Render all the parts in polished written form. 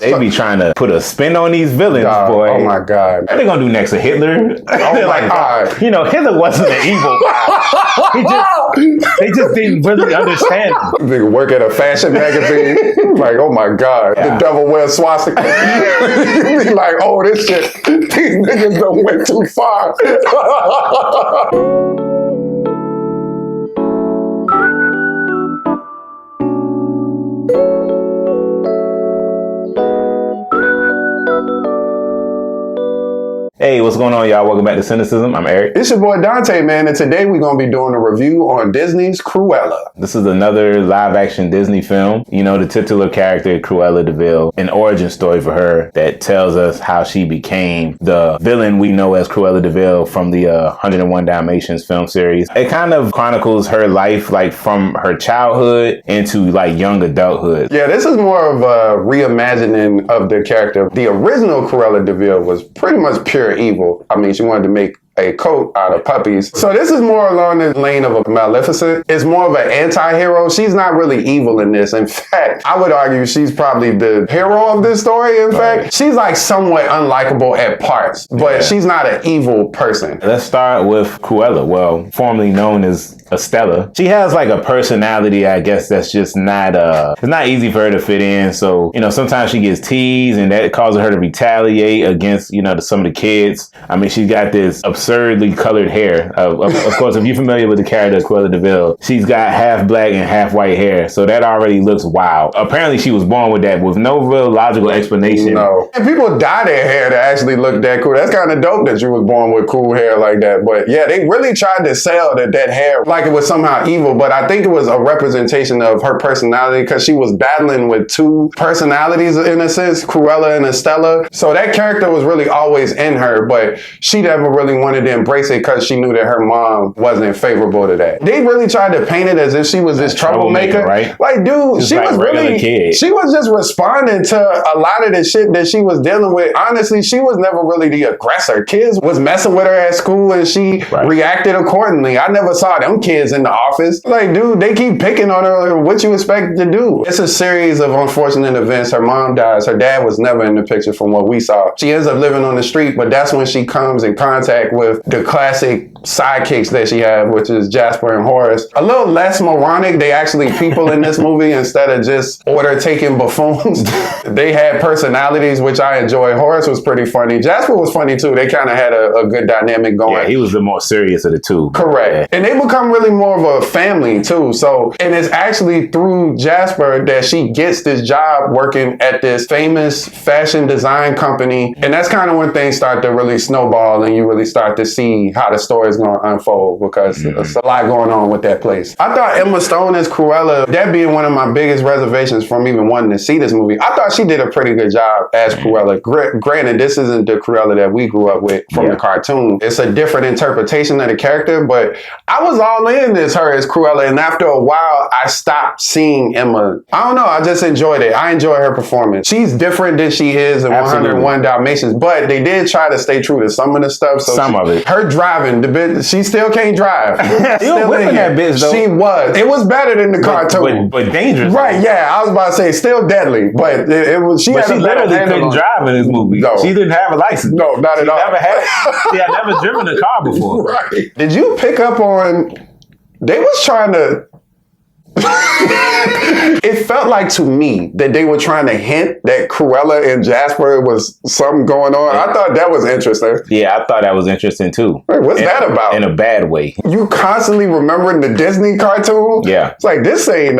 They be trying to put a spin on these villains, boy. Oh my God. What are they gonna do next to Hitler? Oh my God. You know, Hitler wasn't an evil guy. They just didn't really understand him. They work at a fashion magazine. Like, oh my God. The devil wears swastika. You be like, oh, this shit. These niggas done went too far. Hey, what's going on, y'all? Welcome back to Cinecism. I'm Eric. It's your boy Dante, man, and today we're going to be doing a review on Disney's Cruella. This is another live-action Disney film. You know, the titular character, Cruella de Vil, an origin story for her that tells us how she became the villain we know as Cruella de Vil from the 101 Dalmatians film series. It kind of chronicles her life, like, from her childhood into, like, young adulthood. Yeah, this is more of a reimagining of the character. The original Cruella de Vil was pretty much pure evil. I mean, she wanted to make a coat out of puppies. So this is more along the lane of a Maleficent. It's more of an anti-hero. She's not really evil in this. In fact, I would argue she's probably the hero of this story. In fact, she's like somewhat unlikable at parts, but she's not an evil person. Let's start with Cruella, well, formerly known as Estella. She has like a personality, I guess, that's just not, it's not easy for her to fit in. So, you know, sometimes she gets teased and that causes her to retaliate against, you know, some of the kids. I mean, she's got this absurdly colored hair. Of course, if you're familiar with the character of Cruella de Vil, she's got half black and half white hair. So that already looks wild. Apparently she was born with that with no real logical explanation. No. And people dye their hair to actually look that cool. That's kind of dope that you was born with cool hair like that. But yeah, they really tried to sell that hair like it was somehow evil, but I think it was a representation of her personality because she was battling with two personalities in a sense, Cruella and Estella. So that character was really always in her, but she never really wanted to embrace it because she knew that her mom wasn't favorable to that. They really tried to paint it as if she was this troublemaker, right? Like, dude, she was really, she was just responding to a lot of the shit that she was dealing with. Honestly, she was never really the aggressor. Kids was messing with her at school and she reacted accordingly. I never saw them kids in the office. Like, dude, they keep picking on her. What you expect to do? It's a series of unfortunate events. Her mom dies. Her dad was never in the picture from what we saw. She ends up living on the street, but that's when she comes in contact with the classic sidekicks that she had, which is Jasper and Horace. A little less moronic. They actually people in this movie instead of just order-taking buffoons. They had personalities, which I enjoy. Horace was pretty funny. Jasper was funny too. They kind of had a good dynamic going. Yeah, he was the more serious of the two. Correct. Yeah. And they become really more of a family too. So, and it's actually through Jasper that she gets this job working at this famous fashion design company. And that's kind of when things start to really snowball and you really start to see how the story is going to unfold because there's a lot going on with that place. I thought Emma Stone as Cruella, that being one of my biggest reservations from even wanting to see this movie, I thought she did a pretty good job as Cruella. Granted, this isn't the Cruella that we grew up with from the cartoon. It's a different interpretation of the character, but I was all in as her as Cruella, and after a while, I stopped seeing Emma. I don't know, I just enjoyed it. I enjoy her performance. She's different than she is in 101 Dalmatians, but they did try to stay true to some of the stuff. So some of it. Her driving, the bit, she still can't drive. Still whipping that bitch, though. She was. It was better than the cartoon. But dangerous. Right, yeah, I was about to say, still deadly, but it was, she literally couldn't drive in this movie. No. She didn't have a license. No, not at all. She had never driven a car before. Right. Did you pick up on, they was trying to, it felt like to me that they were trying to hint that Cruella and Jasper was something going on. I thought that was interesting. Yeah, I thought that was interesting too. Wait, what's that about? In a bad way. You constantly remembering the Disney cartoon? Yeah. It's like, this ain't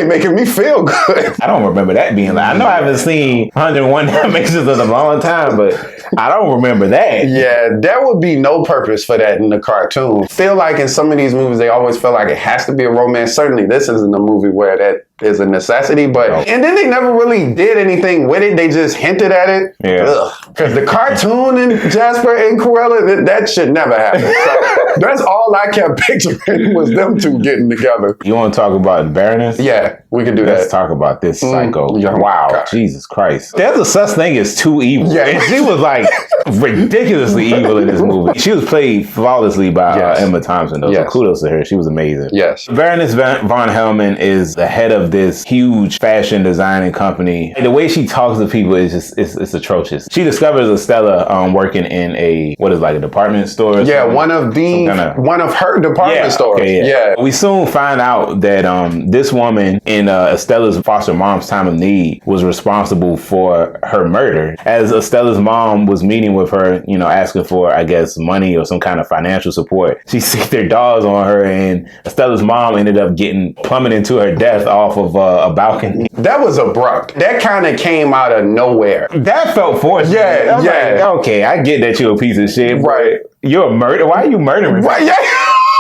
making me feel good. I don't remember that being like, I know I haven't seen 101 Dalmatians in a long time, but I don't remember that. Yeah, there would be no purpose for that in the cartoon. Feel like in some of these movies, they always feel like it has to be a romance. Certainly, this isn't a movie where that is a necessity, but and then they never really did anything with it. They just hinted at it. Yeah. Because the cartoon and Jasper and Cruella, that should never happen. So that's all I kept picturing was them two getting together. You want to talk about Baroness? Yeah, we can do that. Let's talk about this psycho. Yeah, wow, God. Jesus Christ. There's a such thing as too evil. Yeah. And she was like ridiculously evil in this movie. She was played flawlessly by Emma Thompson, though. So kudos to her. She was amazing. Yes. Baroness von Hellman is the head of of this huge fashion designing company. The way she talks to people is just it's atrocious. She discovers Estella working in a department store. Yeah, one of her department stores. Okay, yeah. We soon find out that this woman in Estella's foster mom's time of need was responsible for her murder. As Estella's mom was meeting with her, asking for, I guess, money or some kind of financial support, she sicked their dogs on her, and Estella's mom ended up getting plummeted to her death off of a balcony. That was abrupt. That kind of came out of nowhere. That felt forced. Yeah, yeah. Like, okay, I get that you're a piece of shit. Right. You're a murderer. Why are you murdering? Right, yeah.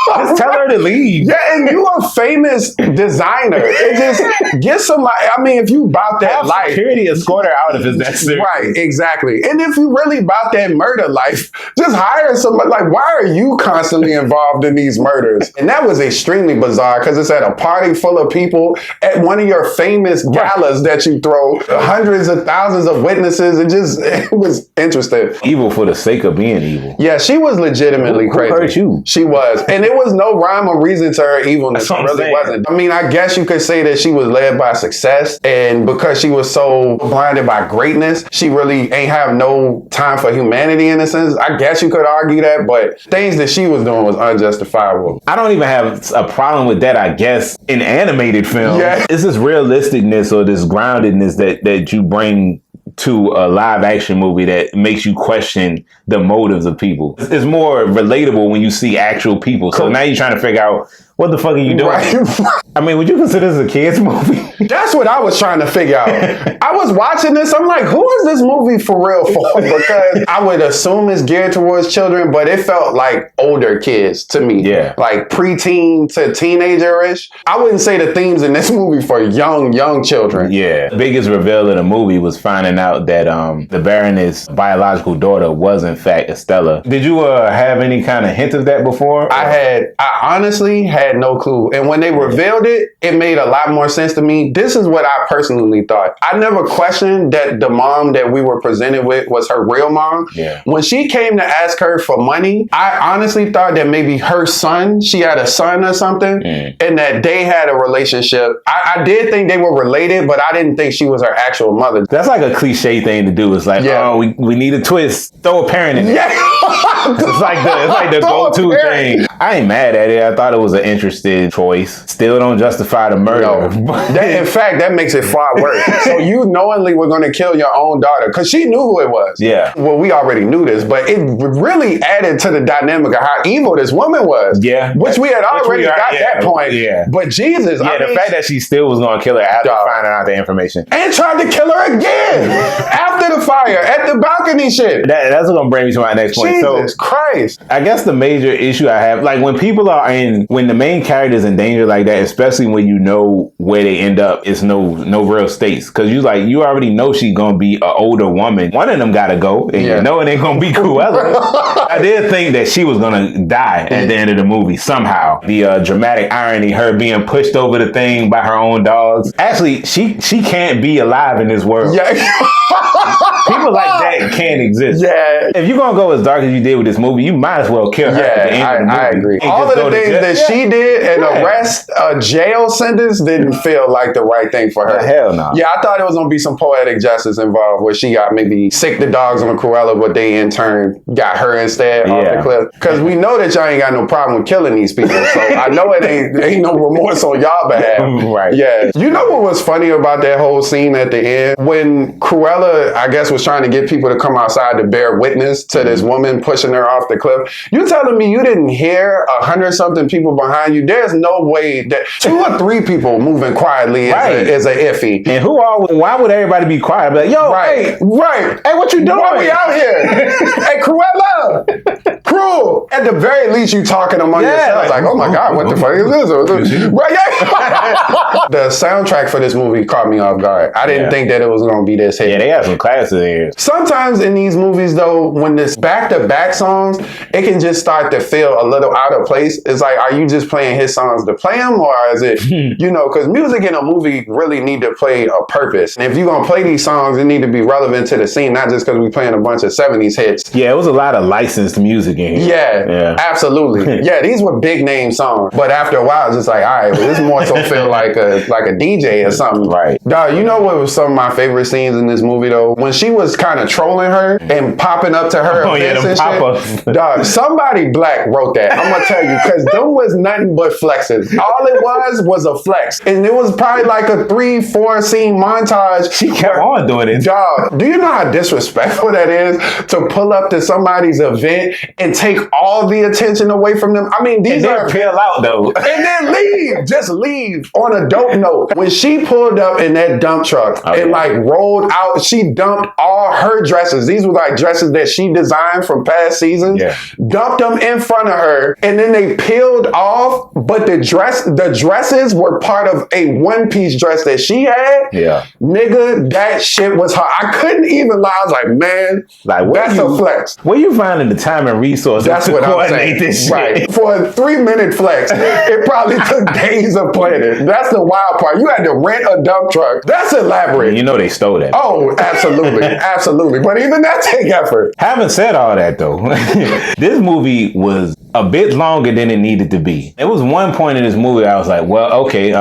Just tell her to leave. Yeah, and you a famous designer. It just get somebody. I mean, if you about that have life, security escort her out if it's necessary. Right, exactly. And if you really about that murder life, just hire somebody. Like, why are you constantly involved in these murders? And that was extremely bizarre because it's at a party full of people at one of your famous galas that you throw, hundreds of thousands of witnesses. It was interesting. Evil for the sake of being evil. Yeah, she was legitimately crazy. Who hurt you? She was, and it was no rhyme or reason to her evilness. It really wasn't. I mean, I guess you could say that she was led by success, and because she was so blinded by greatness, she really ain't have no time for humanity in a sense. I guess you could argue that, but things that she was doing was unjustifiable. I don't even have a problem with that, I guess, in animated film. Yeah. It's this realisticness or this groundedness that you bring to a live action movie that makes you question the motives of people. It's more relatable when you see actual people. So now you're trying to figure out, what the fuck are you doing? Right. I mean, would you consider this a kid's movie? That's what I was trying to figure out. I was watching this. I'm like, who is this movie for real for? Because I would assume it's geared towards children, but it felt like older kids to me. Yeah. Like preteen to teenager-ish. I wouldn't say the themes in this movie for young children. Yeah. The biggest reveal of the movie was finding out that the Baroness' biological daughter was in fact Estella. Did you have any kind of hint of that before? I honestly had no clue. And when they revealed it, it made a lot more sense to me. This is what I personally thought. I never questioned that the mom that we were presented with was her real mom. Yeah. When she came to ask her for money, I honestly thought that maybe her son, she had a son or something, and that they had a relationship. I did think they were related, but I didn't think she was her actual mother. That's like a cliche thing to do. It's like, we need a twist. Throw a parent in it. Yeah. It's like the go-to thing. I ain't mad at it. I thought it was an interesting choice. Still don't justify the murder. No. In fact, that makes it far worse. So you knowingly were going to kill your own daughter because she knew who it was. Yeah. Well, we already knew this, but it really added to the dynamic of how evil this woman was. Yeah. Which we had already got that point. Yeah. But Jesus. Yeah, the fact that she still was going to kill her after finding out the information. And tried to kill her again after the fire at the balcony shit. That's going to bring me to my next point. Jesus Christ. I guess the major issue I have, like when people are when the main character is in danger like that, especially when you know where they end up, it's no real stakes. Because you already know she's going to be an older woman. One of them got to go, and you know it ain't going to be Cruella. I did think that she was going to die at the end of the movie somehow. The dramatic irony, her being pushed over the thing by her own dogs. Actually, she can't be alive in this world. Yeah. People like that can't exist. Yeah. If you're going to go as dark as you did with this movie, you might as well kill her at the end of the movie. I agree. All of the things that she did and arrest, jail sentence didn't feel like the right thing for her. Hell no. Yeah, I thought it was going to be some poetic justice involved where she got maybe sick the dogs on Cruella, but they in turn got her instead off the cliff. Because we know that y'all ain't got no problem with killing these people. So I know it ain't no remorse on y'all behalf. Right. Yeah. You know what was funny about that whole scene at the end? When Cruella, I guess, was trying to get people to come outside to bear witness to this woman pushing her off the cliff. You telling me you didn't hear 100-something people behind you? There's no way that 2 or 3 people moving quietly is a iffy. And why would everybody be quiet? Be like, yo, hey, what you doing? Why we out here? Hey, Cruella! Crew! At the very least, you talking among yourselves like, oh my God, what the fuck is this? Right? The soundtrack for this movie caught me off guard. I didn't think that it was going to be this hit. Yeah, they had some classics ears. Sometimes in these movies, though, when it's back-to-back songs, it can just start to feel a little out of place. It's like, are you just playing his songs to play them, or is it, because music in a movie really need to play a purpose. And if you're gonna play these songs, it need to be relevant to the scene, not just because we playing a bunch of 70s hits. Yeah, it was a lot of licensed music in here. Yeah, absolutely. Yeah, these were big name songs, but after a while, it's just like, all right, well, this more so feel like a DJ or something. Right. Dog, you know what was some of my favorite scenes in this movie though? When she was kind of trolling her and popping up to her events and shit. Dog, somebody black wrote that. I'm gonna tell you, because them was nothing but flexes. All it was a flex, and it was probably like a 3-4 scene montage. She kept on doing it. Dog, do you know how disrespectful that is to pull up to somebody's event and take all the attention away from them? I mean, these are peel out though, and then leave. Just leave. On a dope note, when she pulled up in that dump truck and like rolled out, she dumped all her dresses. These were like dresses that she designed from past seasons. Yeah. Dumped them in front of her, and then they peeled off. But the dresses were part of a one-piece dress that she had. Yeah, nigga, that shit was hard. I couldn't even lie. I was like, man, like that's a flex. Where you finding the time and resources? That's what I'm saying. This shit? Right, for a 3-minute flex, it probably took days of planning. That's the wild part. You had to rent a dump truck. That's elaborate. You know they stole that. Oh, absolutely, absolutely. But even that take effort. Having said all that though, this movie was a bit longer than it needed to be. There was one point in this movie I was like, well, okay,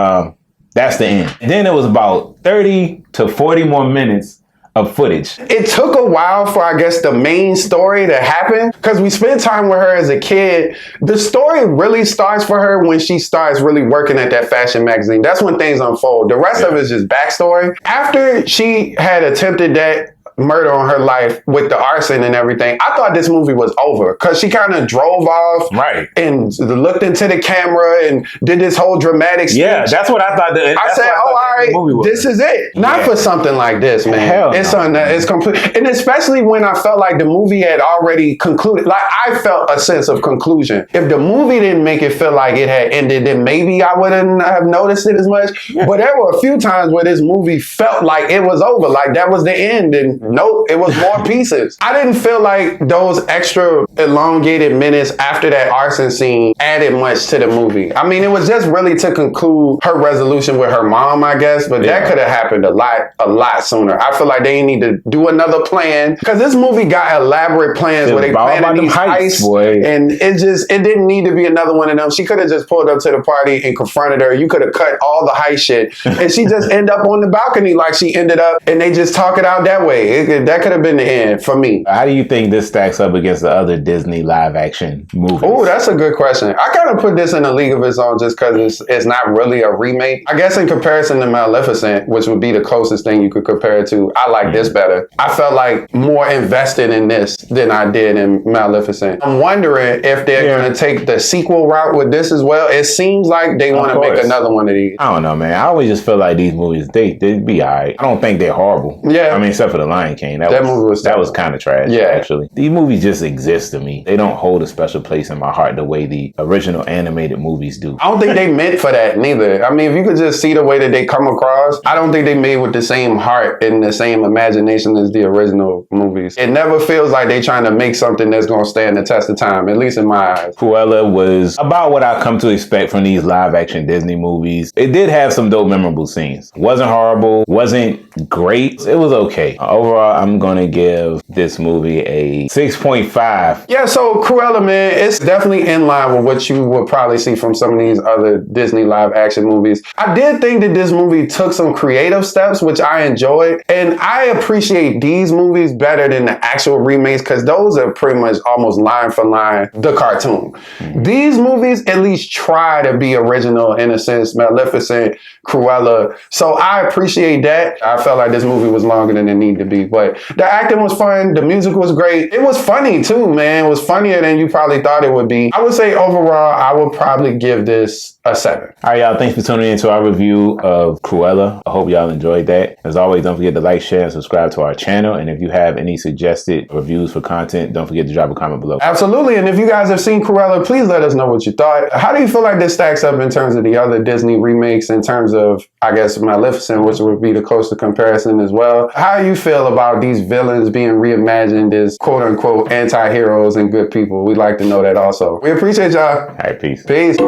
that's the end. And then it was about 30 to 40 more minutes of footage. It took a while for, I guess, the main story to happen, because we spent time with her as a kid. The story really starts for her when she starts really working at that fashion magazine. That's when things unfold. The rest of it is just backstory. After she had attempted that murder on her life with the arson and everything, I thought this movie was over, because she kind of drove off and looked into the camera and did this whole dramatic speech. Yeah, that's what I thought. I said, all right, this is it. Not for something like this, man. Hell it's complete. And especially when I felt like the movie had already concluded. Like, I felt a sense of conclusion. If the movie didn't make it feel like it had ended, then maybe I wouldn't have noticed it as much. Yeah. But there were a few times where this movie felt like it was over, like that was the end, and nope, it was more pieces. I didn't feel like those extra elongated minutes after that arson scene added much to the movie. I mean, it was just really to conclude her resolution with her mom, I guess, but that could have happened a lot sooner. I feel like they need to do another plan, because this movie got elaborate plans where they planned these heists, and it didn't need to be another one of them. She could have just pulled up to the party and confronted her. You could have cut all the heist shit, and she just end up on the balcony like she ended up, and they just talk it out that way. That could have been the end for me. How do you think this stacks up against the other Disney live action movies? Oh, that's a good question. I kind of put this in a league of its own just because it's not really a remake. I guess in comparison to Maleficent, which would be the closest thing you could compare it to, I like this better. I felt like more invested in this than I did in Maleficent. I'm wondering if they're going to take the sequel route with this as well. It seems like they want to make another one of these. I don't know, man. I always just feel like these movies, they'd be all right. I don't think they're horrible. Yeah. I mean, except for The Lion King. That was kind of trash, actually. These movies just exist to me. They don't hold a special place in my heart the way the original animated movies do. I don't think they meant for that neither. I mean, if you could just see the way that they come across, I don't think they made with the same heart and the same imagination as the original movies. It never feels like they trying to make something that's going to stand the test of time, at least in my eyes. Cruella was about what I come to expect from these live action Disney movies. It did have some dope, memorable scenes. Wasn't horrible, wasn't great. It was okay. Overall, I'm going to give this movie a 6.5. Yeah, so Cruella, man, it's definitely in line with what you would probably see from some of these other Disney live action movies. I did think that this movie took some creative steps, which I enjoyed. And I appreciate these movies better than the actual remakes, because those are pretty much almost line for line the cartoon. These movies at least try to be original in a sense. Maleficent, Cruella. So I appreciate that. I felt like this movie was longer than it needed to be. But the acting was fun. The music was great. It was funny too, man. It was funnier than you probably thought it would be. I would say overall, I would probably give this a 7. All right, y'all. Thanks for tuning in to our review of Cruella. I hope y'all enjoyed that. As always, don't forget to like, share, and subscribe to our channel. And if you have any suggested reviews for content, don't forget to drop a comment below. Absolutely. And if you guys have seen Cruella, please let us know what you thought. How do you feel like this stacks up in terms of the other Disney remakes, in terms of, I guess, Maleficent, which would be the closest comparison as well? How do you feel about these villains being reimagined as quote-unquote anti-heroes and good people? We'd like to know that also. We appreciate y'all. All right, peace. Peace.